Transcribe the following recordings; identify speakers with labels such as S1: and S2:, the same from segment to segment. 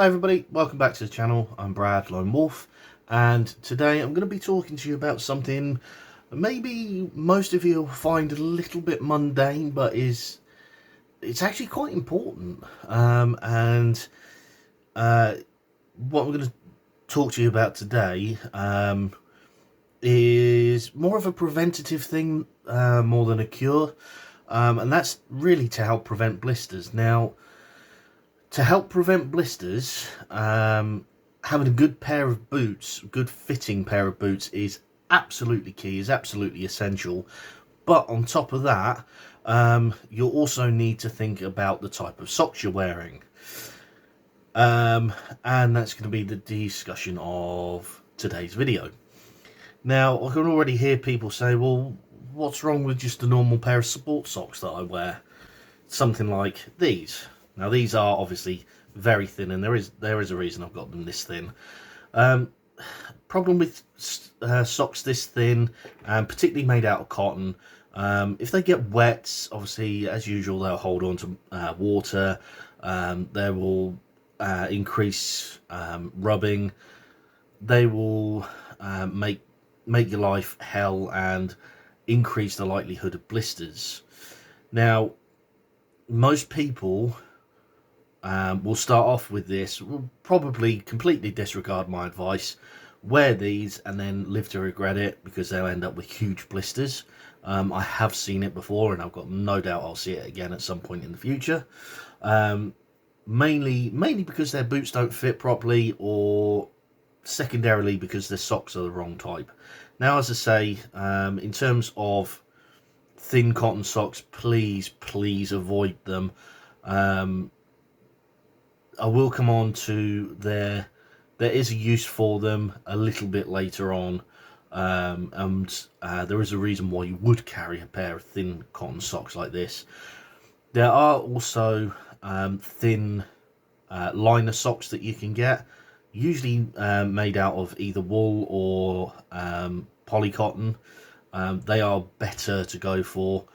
S1: Hi everybody, welcome back to the channel. I'm Brad Lone Wolf, and today I'm going to be talking to you about something maybe most of you will find a little bit mundane, but it's actually quite important. What I'm going to talk to you about today is more of a preventative thing more than a cure, and that's really to help prevent blisters. Now, to help prevent blisters, having a good pair of boots, good fitting pair of boots is absolutely key, is absolutely essential. But on top of that, you'll also need to think about the type of socks you're wearing. And that's going to be the discussion of today's video. Now, I can already hear people say, well, what's wrong with just a normal pair of sports socks that I wear? Something like these. Now these are obviously very thin, and there is a reason I've got them this thin. Problem with socks this thin, particularly made out of cotton, if they get wet, obviously as usual they'll hold on to water. They will increase rubbing. They will make your life hell and increase the likelihood of blisters. Now, most people will start off with this, will probably completely disregard my advice, wear these and then live to regret it because they'll end up with huge blisters. I have seen it before, and I've got no doubt I'll see it again at some point in the future. Mainly because their boots don't fit properly, or secondarily because their socks are the wrong type. Now, as I say, in terms of thin cotton socks, please avoid them. I will come on to there is a use for them a little bit later on, and there is a reason why you would carry a pair of thin cotton socks like this. There are also thin liner socks that you can get, usually made out of either wool or polycotton. They are better to go for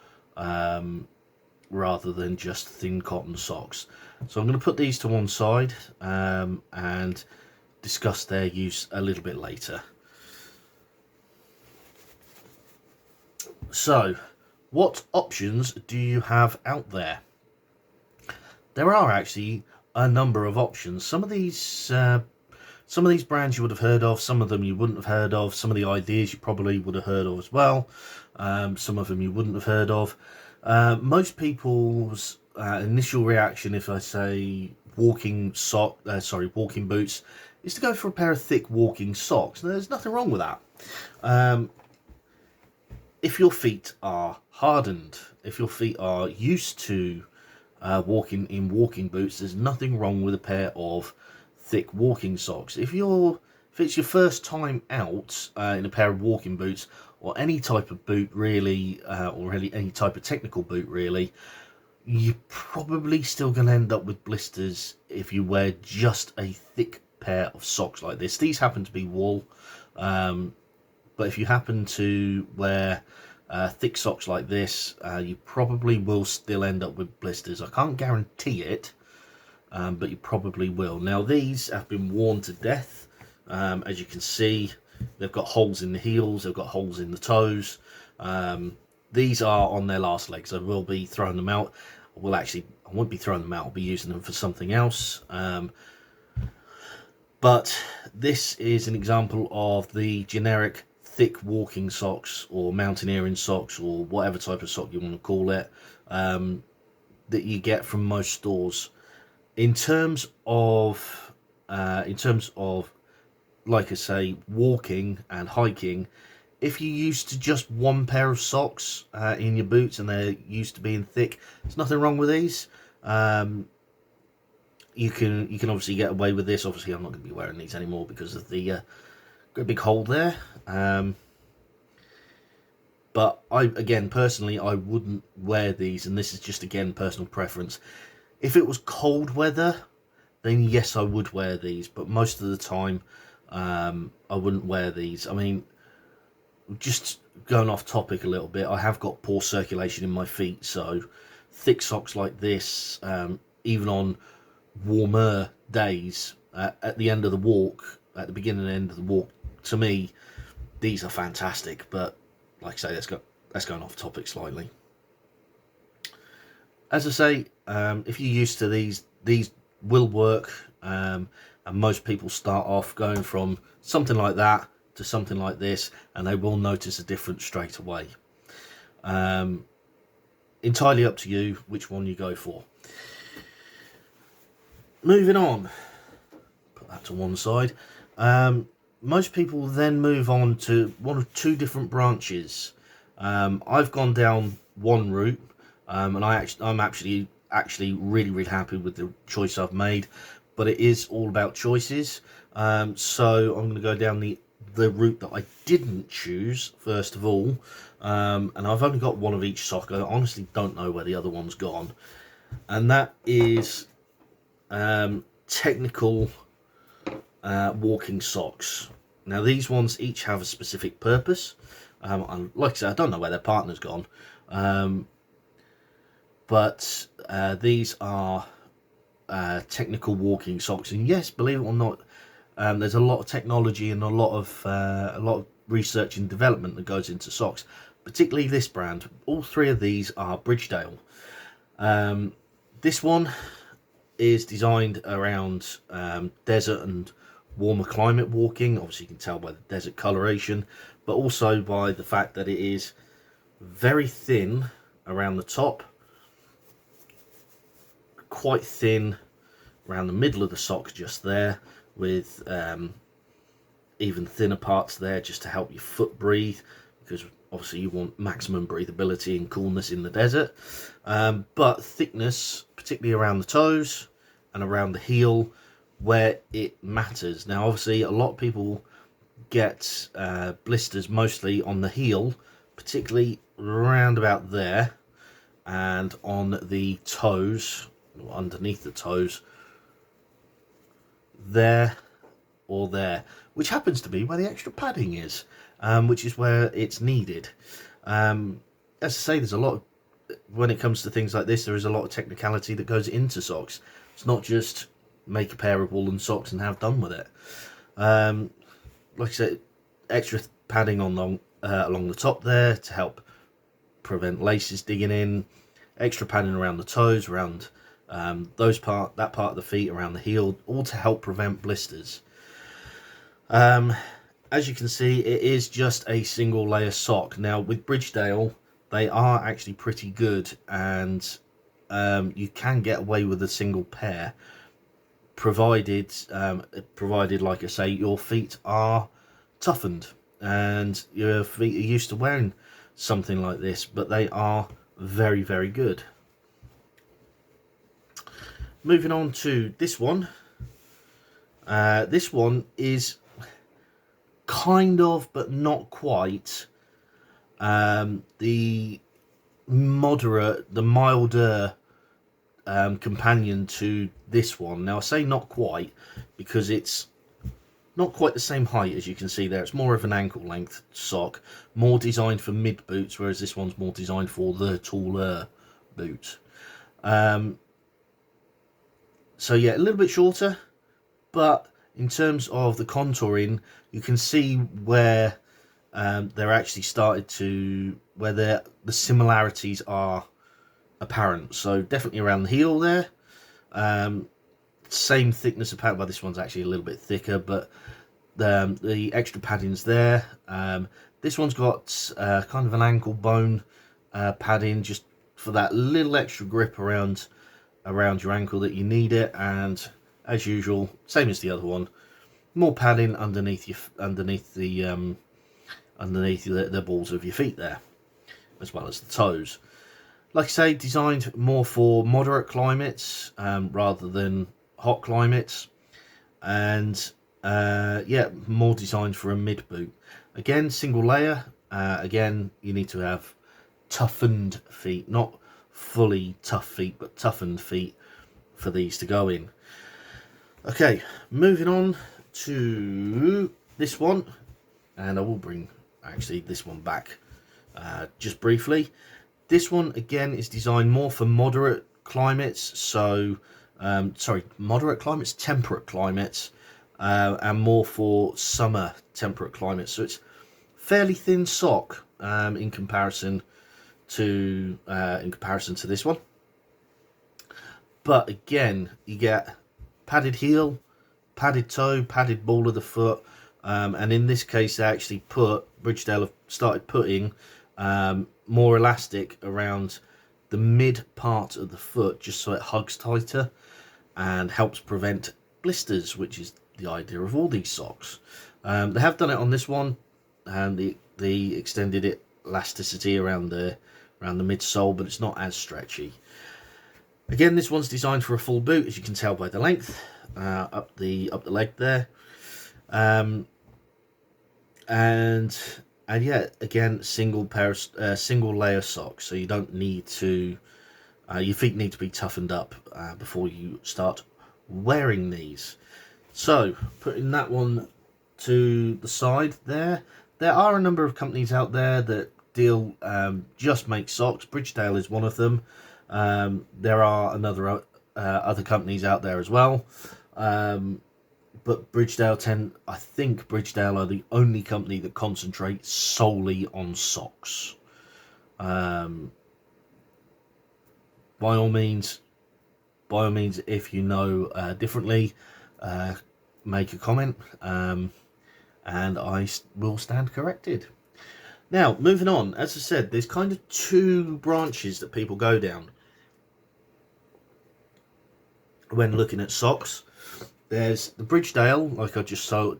S1: rather than just thin cotton socks. So I'm going to put these to one side and discuss their use a little bit later. So, what options do you have out there? There are actually a number of options. Some of these brands you would have heard of, some of them you wouldn't have heard of, some of the ideas you probably would have heard of as well, some of them you wouldn't have heard of. Most people's initial reaction, if I say walking boots, is to go for a pair of thick walking socks. Now, there's nothing wrong with that. If your feet are hardened, if your feet are used to walking in walking boots, there's nothing wrong with a pair of thick walking socks. If it's your first time out in a pair of walking boots, or any type of boot really, or really any type of technical boot really, you're probably still going to end up with blisters if you wear just a thick pair of socks like this. These happen to be wool, but if you happen to wear thick socks like this, you probably will still end up with blisters. I can't guarantee it, but you probably will. Now, these have been worn to death. As you can see, they've got holes in the heels, they've got holes in the toes. These are on their last legs. I will be throwing them out. I won't be throwing them out, I'll be using them for something else. But this is an example of the generic thick walking socks, or mountaineering socks, or whatever type of sock you want to call it, that you get from most stores. In terms of like I say, walking and hiking, if you're used to just one pair of socks in your boots and they're used to being thick, there's nothing wrong with these. You can obviously get away with this. Obviously, I'm not going to be wearing these anymore because of the great big hole there. But personally, I wouldn't wear these, and this is just, again, personal preference. If it was cold weather, then yes, I would wear these, but most of the time, I wouldn't wear these. I mean, just going off topic a little bit, I have got poor circulation in my feet, so thick socks like this, even on warmer days at the end of the walk, at the beginning and end of the walk, to me, these are fantastic. But like I say, let's go off topic slightly. As I say, if you're used to these will work, and most people start off going from something like that to something like this, and they will notice a difference straight away. Entirely up to you which one you go for. Moving on, put that to one side. Most people then move on to one of two different branches. I've gone down one route, and I'm actually really happy with the choice I've made. But it is all about choices. So I'm going to go down the route that I didn't choose first of all, and I've only got one of each sock. I honestly don't know where the other one's gone, and that is technical walking socks. Now these ones each have a specific purpose. And like I said, I don't know where their partner's gone, but these are technical walking socks. And yes, believe it or not, there's a lot of technology and a lot of research and development that goes into socks, particularly this brand. All three of these are Bridgedale. This one is designed around desert and warmer climate walking. Obviously you can tell by the desert coloration, but also by the fact that it is very thin around the top, quite thin around the middle of the sock just there, with even thinner parts there just to help your foot breathe, because obviously you want maximum breathability and coolness in the desert. But thickness, particularly around the toes and around the heel where it matters. Now obviously a lot of people get blisters mostly on the heel, particularly round about there, and on the toes, underneath the toes, there or there, which happens to be where the extra padding is, which is where it's needed. As I say, there's a lot of, when it comes to things like this, there is a lot of technicality that goes into socks. It's not just make a pair of woolen socks and have done with it. Like I said, extra padding along the top there to help prevent laces digging in, extra padding around the toes, around that part of the feet, around the heel, all to help prevent blisters. As you can see, it is just a single layer sock. Now with Bridgedale, they are actually pretty good, and you can get away with a single pair, provided like I say, your feet are toughened and your feet are used to wearing something like this. But they are very, very good. Moving on to this one. This one is kind of, but not quite, the milder companion to this one. Now I say not quite because it's not quite the same height as you can see there. It's more of an ankle length sock, more designed for mid boots, whereas this one's more designed for the taller boot. So yeah, a little bit shorter, but in terms of the contouring, you can see where they're actually started to, where the similarities are apparent. So definitely around the heel there. Same thickness apparent, but this one's actually a little bit thicker, but the extra padding's there. This one's got kind of an ankle bone padding, just for that little extra grip around your ankle that you need it. And as usual, same as the other one, more padding underneath the balls of your feet there, as well as the toes. Like I say, designed more for moderate climates rather than hot climates, and yeah, more designed for a mid boot. Again, single layer. Again, you need to have toughened feet, not fully tough feet, but toughened feet for these to go in. Okay, moving on to this one, and I will bring actually this one back just briefly. This one again is designed more for moderate climates, so sorry, moderate climates, temperate climates, and more for summer temperate climates. So it's fairly thin sock in comparison to this one. But again, you get padded heel, padded toe, padded ball of the foot, and in this case, they actually Bridgedale have started putting more elastic around the mid part of the foot, just so it hugs tighter and helps prevent blisters, which is the idea of all these socks. They have done it on this one, and they extended it elasticity around the midsole, but it's not as stretchy. Again, this one's designed for a full boot, as you can tell by the length up the leg there, and yeah, again, single layer socks, so you don't need to. Your feet need to be toughened up before you start wearing these. So, putting that one to the side there are a number of companies out there that just make socks. Bridgedale is one of them. There are other companies out there as well, but I think Bridgedale are the only company that concentrates solely on socks. By all means, if you know differently, make a comment, and I will stand corrected. Now, moving on, as I said, there's kind of two branches that people go down when looking at socks. There's the Bridgedale, like I just shown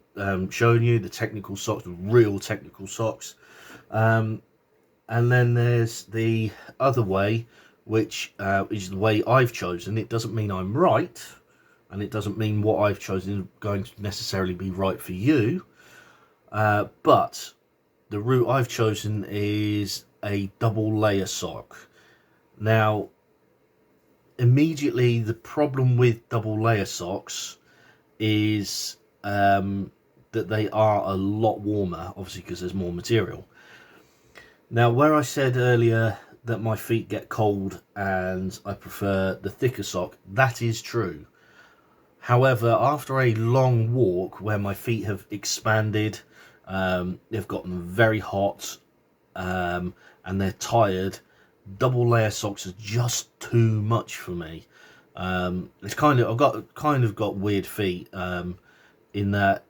S1: you, the technical socks, the real technical socks. And then there's the other way, which is the way I've chosen. It doesn't mean I'm right, and it doesn't mean what I've chosen is going to necessarily be right for you. But the route I've chosen is a double layer sock. Now, immediately the problem with double layer socks is that they are a lot warmer, obviously because there's more material. Now, where I said earlier that my feet get cold and I prefer the thicker sock, that is true. However, after a long walk where my feet have expanded, they've gotten very hot, and they're tired, double layer socks are just too much for me. I've got weird feet, in that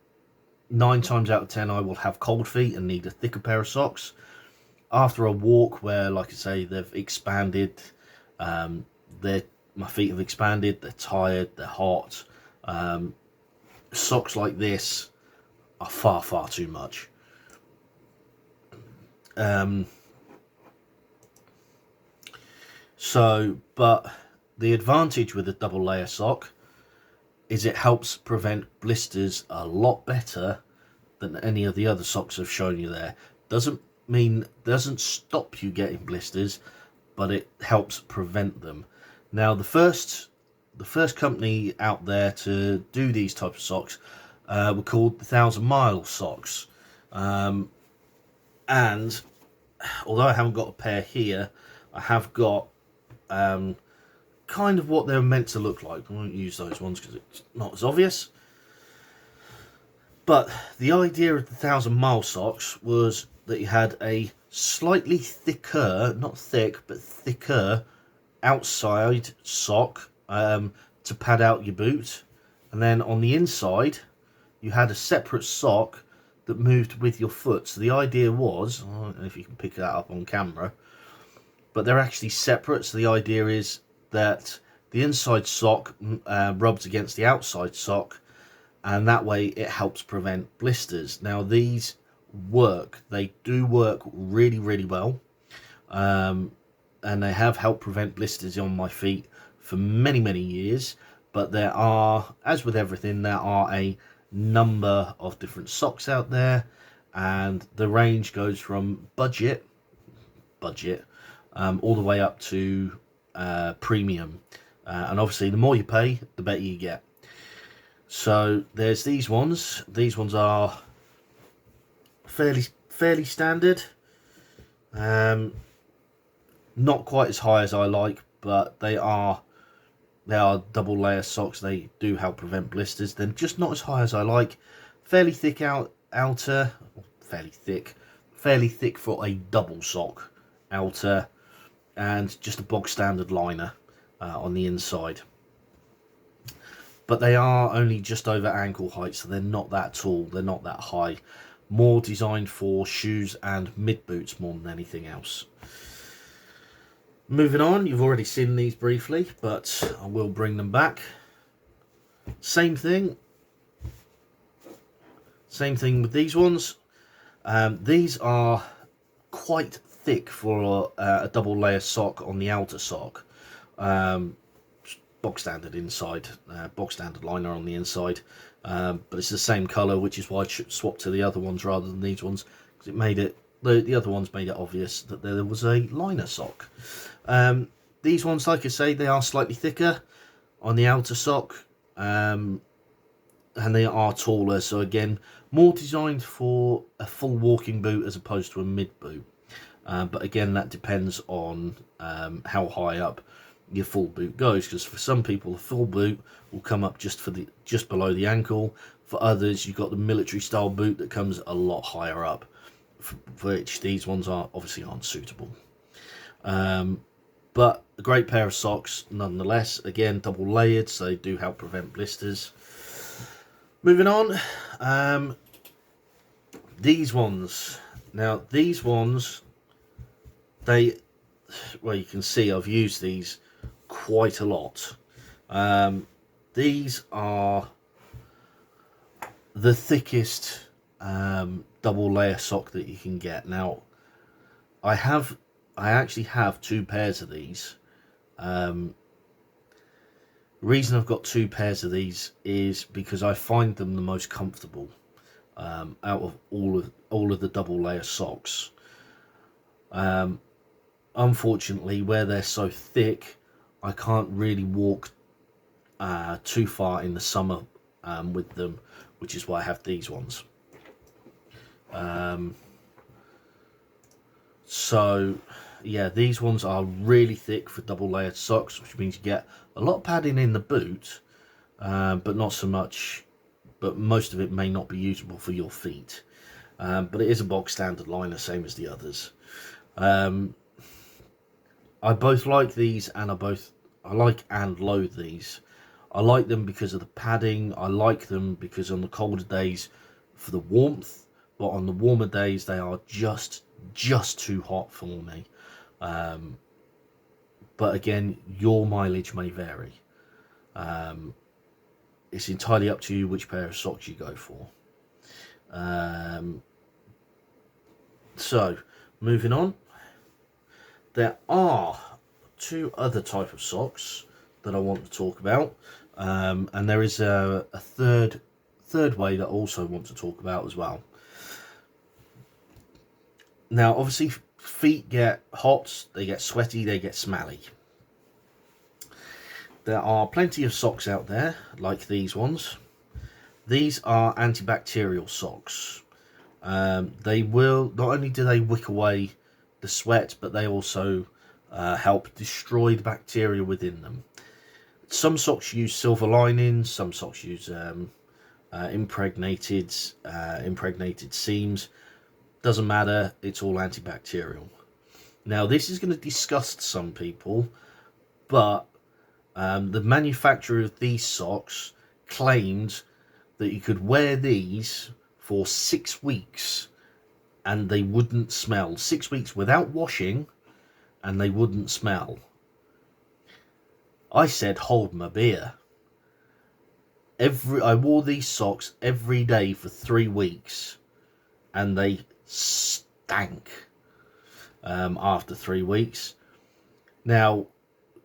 S1: 9 times out of 10 I will have cold feet and need a thicker pair of socks. After a walk where, like I say, they've expanded, my feet have expanded, they're tired, they're hot, socks like this are far too much. But the advantage with a double layer sock is it helps prevent blisters a lot better than any of the other socks I've shown you there. Doesn't stop you getting blisters, but it helps prevent them. Now, the first company out there to do these type of socks were called the 1,000 Mile socks, and although I haven't got a pair here, I have got kind of what they're meant to look like. I won't use those ones because it's not as obvious. But the idea of the 1,000 Mile socks was that you had a slightly thicker, not thick, but thicker outside sock to pad out your boot. And then on the inside, you had a separate sock that moved with your foot. So the idea was, I don't know if you can pick that up on camera, but they're actually separate. So the idea is that the inside sock rubs against the outside sock, and that way it helps prevent blisters. Now, these they do work really well, and they have helped prevent blisters on my feet for many years. But there are, as with everything, there are a number of different socks out there, and the range goes from budget all the way up to premium, and obviously the more you pay, the better you get. So there's these ones. These ones are fairly standard, not quite as high as I like, but they are They are double layer socks. They do help prevent blisters. They're just not as high as I like. Fairly thick outer, fairly thick for a double sock outer, and just a bog standard liner on the inside. But they are only just over ankle height, so they're not that tall, they're not that high. More designed for shoes and mid boots more than anything else. Moving on, you've already seen these briefly, but I will bring them back. Same thing with these ones. These are quite thick for a double layer sock on the outer sock. Bog standard inside, bog standard liner on the inside, but it's the same colour, which is why I swapped to the other ones rather than these ones, because it made it, the other ones made it obvious that there was a liner sock. These ones, like I say, they are slightly thicker on the outer sock, and they are taller, so again, more designed for a full walking boot as opposed to a mid boot. But again, that depends on how high up your full boot goes, because for some people the full boot will come up just below the ankle. For others, you've got the military style boot that comes a lot higher up, for which these ones obviously aren't suitable. But a great pair of socks nonetheless. Again, double layered, so they do help prevent blisters. Moving on, these ones. Now these ones, well, you can see I've used these quite a lot. These are the thickest double layer sock that you can get. Now I actually have two pairs of these. The reason I've got two pairs of these is because I find them the most comfortable out of all of the double layer socks. Unfortunately, where they're so thick, I can't really walk too far in the summer with them, which is why I have these ones. So yeah, these ones are really thick for double layered socks, which means you get a lot of padding in the boot, but not so much, but most of it may not be usable for your feet. But it is a bog standard liner, same as the others. I both like these, and I like and loathe these. I like them because of the padding. I like them because on the colder days for the warmth, but on the warmer days they are just too hot for me. But again, your mileage may vary. It's entirely up to you which pair of socks you go for. So moving on, there are two other type of socks that I want to talk about, and there is a third way that I also want to talk about as well. Now obviously feet get hot, they get sweaty, they get smelly. There are plenty of socks out there like these ones. These are antibacterial socks. They will, not only do they wick away the sweat, but they also help destroy the bacteria within them. Some socks use silver linings, some socks use impregnated seams. Doesn't matter, it's all antibacterial. Now this is going to disgust some people, but the manufacturer of these socks claimed that you could wear these for 6 weeks and they wouldn't smell. 6 weeks without washing and they wouldn't smell. I said, hold my beer. I wore these socks every day for 3 weeks and they stank after 3 weeks. Now,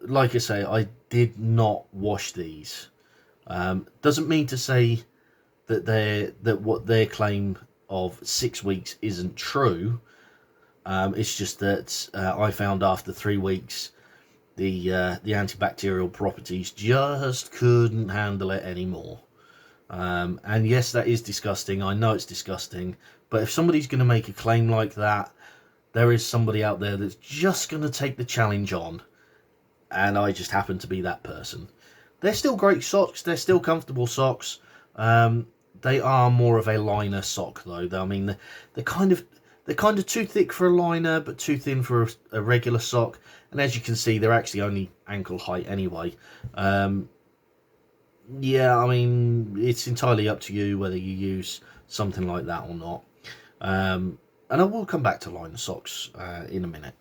S1: like I say, I did not wash these. Doesn't mean to say that what their claim of 6 weeks isn't true. It's just that I found after 3 weeks the antibacterial properties just couldn't handle it anymore. And yes, that is disgusting. I know it's disgusting, but if somebody's going to make a claim like that, there is somebody out there that's just going to take the challenge on, and I just happen to be that person. They're still great socks. They're still comfortable socks. They are more of a liner sock though. I mean, they're kind of too thick for a liner, but too thin for a regular sock. And as you can see, they're actually only ankle height anyway. Yeah, I mean, it's entirely up to you whether you use something like that or not. And I will come back to liner socks in a minute.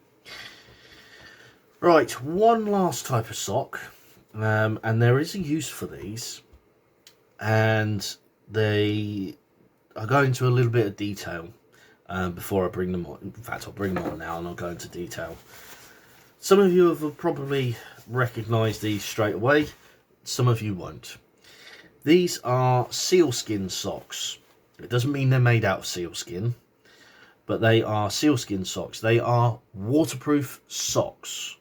S1: Right, one last type of sock, and there is a use for these, and they I'll go into a little bit of detail before I bring them on. In fact, I'll bring them on now and I'll go into detail. Some of you have probably recognised these straight away. Some of you won't. These are sealskin socks. It doesn't mean they're made out of sealskin, but they are sealskin socks. They are waterproof socks.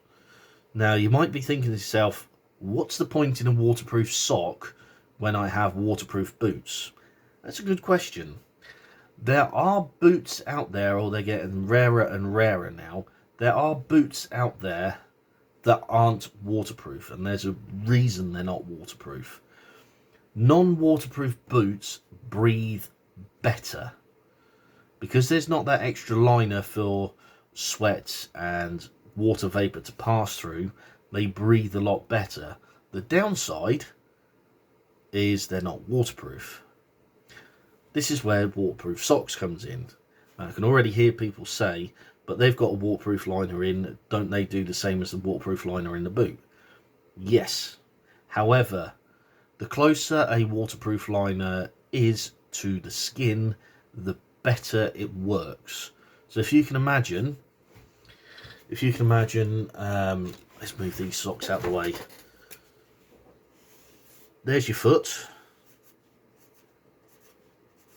S1: Now, you might be thinking to yourself, what's the point in a waterproof sock when I have waterproof boots? That's a good question. There are boots out there, or they're getting rarer and rarer now. There are boots out there that aren't waterproof, and there's a reason they're not waterproof. Non-waterproof boots breathe better because there's not that extra liner for sweat and water vapor to pass through. They breathe a lot better. The downside is they're not waterproof. This is where waterproof socks comes in. I can already hear people say, but they've got a waterproof liner in, don't they do the same as the waterproof liner in the boot? Yes. However, the closer a waterproof liner is to the skin, the better it works. So if you can imagine, let's move these socks out of the way. There's your foot.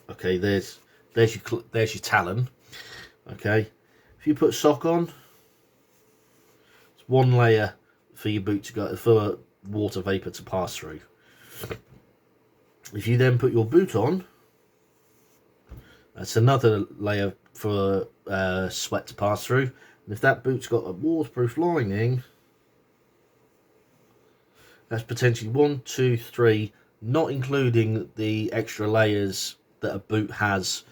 S1: Okay, there's your talon. Okay, if you put a sock on, it's one layer for your boot to go, for water vapor to pass through. If you then put your boot on, that's another layer for sweat to pass through. And if that boot's got a waterproof lining, that's potentially 1, 2, 3, not including the extra layers that a boot has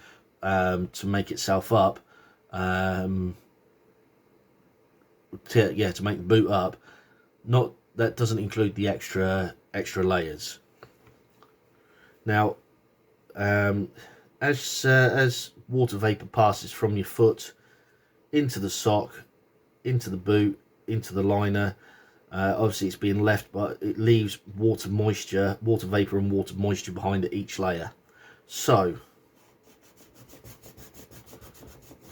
S1: to make itself up, to make the boot up. That doesn't include the extra layers. Now, as water vapor passes from your foot into the sock, into the boot, into the liner, obviously it's being left, but it leaves water vapor and water moisture behind each layer. So,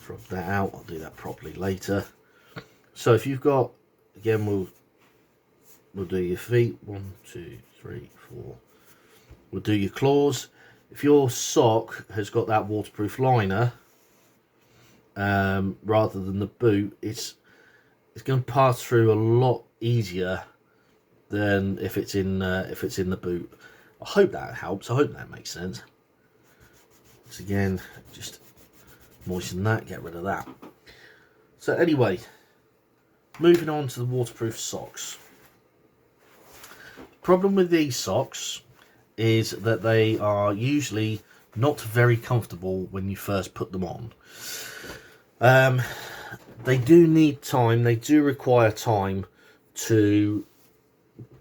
S1: drop that out. I'll do that properly later. So if you've got, again, we'll do your feet. 1, 2, 3, 4. We'll do your claws. If your sock has got that waterproof liner, rather than the boot, it's going to pass through a lot easier than if it's in the boot. I hope that helps. I hope that makes sense. So again, just moisten that, get rid of that. So anyway, moving on to the waterproof socks. Problem with these socks is that they are usually not very comfortable when you first put them on. They do need time, they do require time to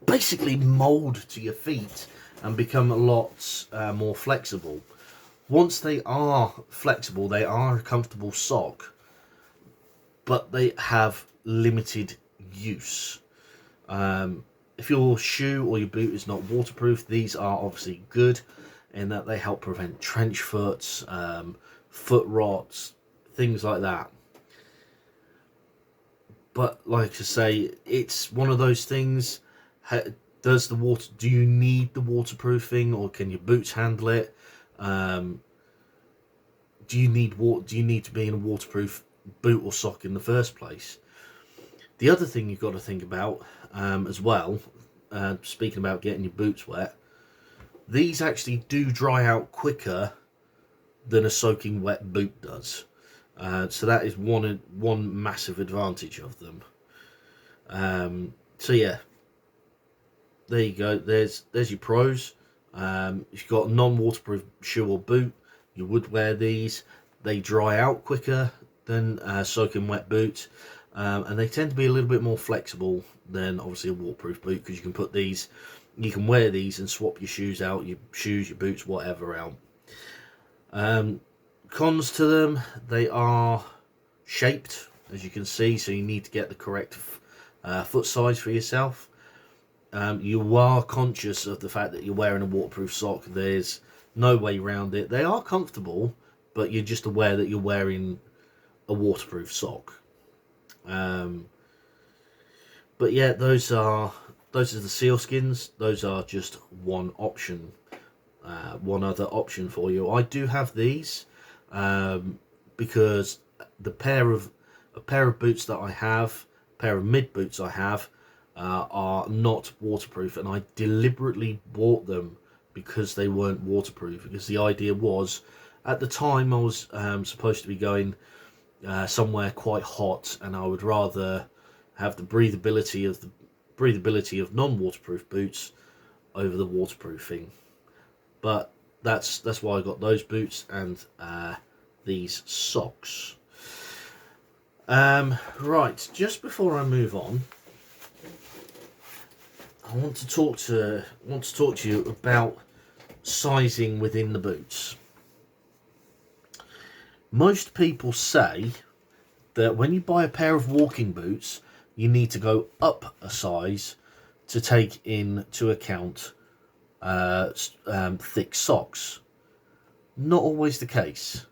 S1: basically mould to your feet and become a lot more flexible. Once they are flexible, they are a comfortable sock, but they have limited use. If your shoe or your boot is not waterproof, these are obviously good in that they help prevent trench foot, foot rots, things like that. But like I say, it's one of those things. Do you need the waterproofing, or can your boots handle it? Do you need to be in a waterproof boot or sock in the first place? The other thing you've got to think about as well, speaking about getting your boots wet, these actually do dry out quicker than a soaking wet boot does. So that is one massive advantage of them. So yeah, there you go. There's your pros. If you've got a non-waterproof shoe or boot, you would wear these. They dry out quicker than soaking wet boots, and they tend to be a little bit more flexible than obviously a waterproof boot, because you can put these, you can wear these and swap your shoes out, your boots, whatever out. Cons to them: they are shaped, as you can see, so you need to get the correct foot size for yourself. You are conscious of the fact that you're wearing a waterproof sock. There's no way around it. They are comfortable, but you're just aware that you're wearing a waterproof sock. But yeah, those are the sealskins. Those are just one option, one other option for you. I do have these because a pair of boots that I have, a pair of mid boots I have, are not waterproof, and I deliberately bought them because they weren't waterproof. Because the idea was, at the time, I was supposed to be going somewhere quite hot, and I would rather have the breathability of non-waterproof boots over the waterproofing. But that's why I got those boots and these socks. Right, just before I move on, I want to talk to you about sizing within the boots. Most people say that when you buy a pair of walking boots, you need to go up a size to take into account thick socks. Not always the case.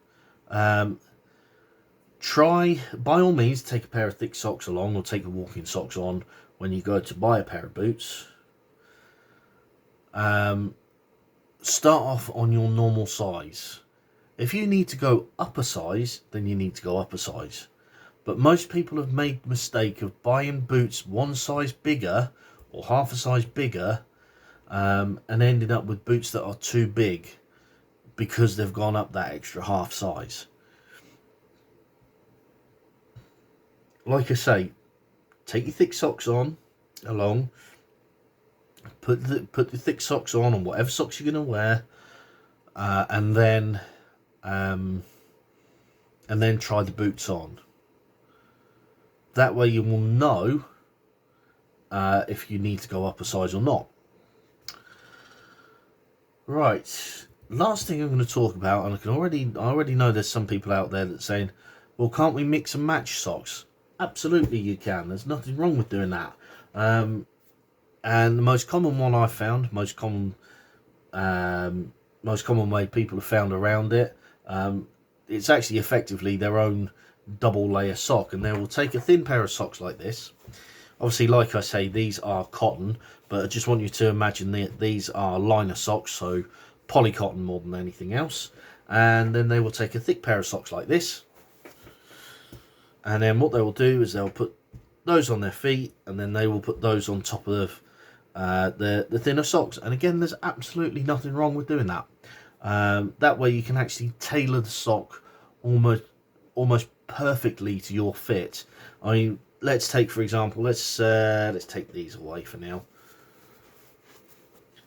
S1: Try, by all means, take a pair of thick socks along, or take the walking socks on when you go to buy a pair of boots. Start off on your normal size. If you need to go up a size, then you need to go up a size. But most people have made the mistake of buying boots one size bigger or half a size bigger, and ending up with boots that are too big because they've gone up that extra half size. Like I say, take your thick socks on along. Put the thick socks on whatever socks you're going to wear, and then try the boots on. That way you will know if you need to go up a size or not. Right, last thing I'm going to talk about, and I already know there's some people out there that's saying, well, can't we mix and match socks? Absolutely you can. There's nothing wrong with doing that. And the most common one I've found, most common way people have found around it, it's actually effectively their own double layer sock, and they will take a thin pair of socks like this. Obviously, like I say, these are cotton, but I just want you to imagine that these are liner socks, so polycotton more than anything else. And then they will take a thick pair of socks like this, and then what they will do is they'll put those on their feet, and then they will put those on top of the thinner socks. And again, there's absolutely nothing wrong with doing that. That way you can actually tailor the sock almost perfectly to your fit. I mean, let's take, for example, let's take these away for now.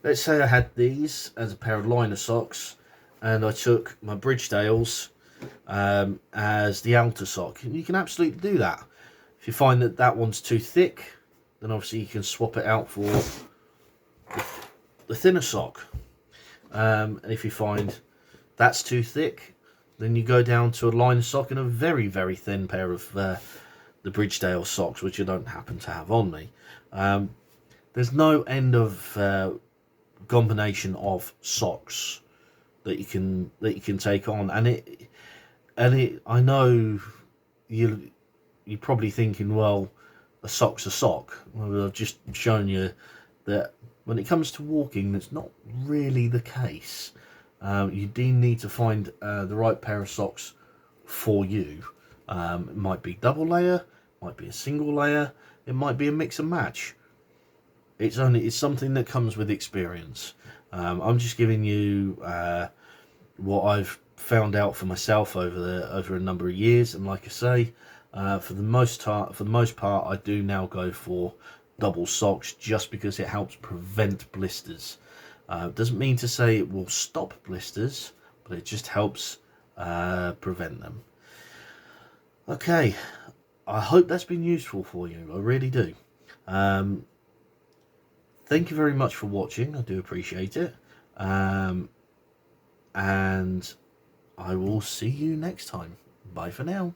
S1: Let's say I had these as a pair of liner socks, and I took my Bridgedales as the outer sock. And you can absolutely do that. If you find that that one's too thick, then obviously you can swap it out for the thinner sock. And if you find that's too thick, then you go down to a liner sock and a very, very thin pair of the Bridgedale socks, which I don't happen to have on me. There's no end of combination of socks that you can take on, and it I know you're probably thinking, well, a sock's a sock. Well, I've just shown you that when it comes to walking, that's not really the case. You do need to find the right pair of socks for you. It might be double layer, might be a single layer, it might be a mix and match. It's something that comes with experience. I'm just giving you what I've found out for myself over a number of years, and like I say, for the most part, I do now go for double socks just because it helps prevent blisters. Doesn't mean to say it will stop blisters, but it just helps prevent them. Okay, I hope that's been useful for you. I really do. Thank you very much for watching. I do appreciate it. And I will see you next time. Bye for now.